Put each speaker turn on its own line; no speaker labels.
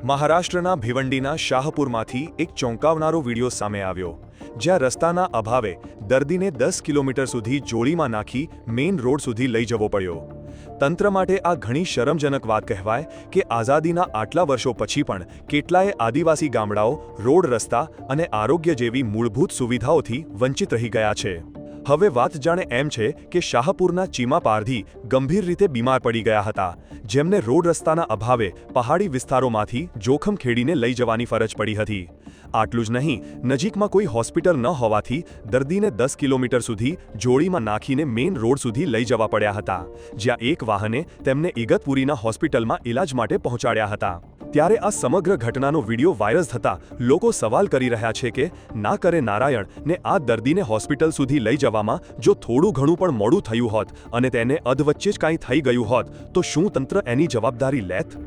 મહારાષ્ટ્રના ભિવંડીના શાહપુરમાંથી એક ચોંકાવનારો વિડિયો સામે આવ્યો, જ્યાં રસ્તાના અભાવે દર્દીને 10 કિલોમીટર સુધી જોડીમાં નાખી મેઇન રોડ સુધી લઈ જવો પડ્યો. તંત્ર માટે આ ઘણી શરમજનક વાત કહેવાય કે આઝાદીના આટલા વર્ષો પછી પણ કેટલાય આદિવાસી ગામડાઓ રોડ, રસ્તા અને આરોગ્ય જેવી મૂળભૂત સુવિધાઓથી વંચિત રહી ગયા છે. હવે વાત જાણે એમ છે કે શાહપુરના ચીમાપારધી ગંભીર રીતે બીમાર પડી ગયા હતા, જેમને રોડ રસ્તાના અભાવે પહાડી વિસ્તારોમાંથી જોખમ ખેડીને લઈ જવાની ફરજ પડી હતી. આટલું જ નહીં, નજીકમાં કોઈ હોસ્પિટલ ન હોવાથી દર્દીને 10 કિલોમીટર સુધી જોડીમાં નાખીને મેઇન રોડ સુધી લઈ જવા પડ્યા હતા, જ્યાં એક વાહને તેમને ઇગતપુરીના હોસ્પિટલમાં ઇલાજ માટે પહોંચાડ્યા હતા. ત્યારે આ સમગ્ર ઘટનાનો વિડિયો વાયરલ થતા લોકો સવાલ કરી રહ્યા છે કે ના કરે નારાયણ ને આ દર્દીને હોસ્પિટલ સુધી લઈ જવામાં જો થોડું ઘણું પણ મોડું થયું હોત અને તેને અધવચ્ચે જ કાંઈ થઈ ગયું હોત તો શું તંત્ર એની જવાબદારી લેત?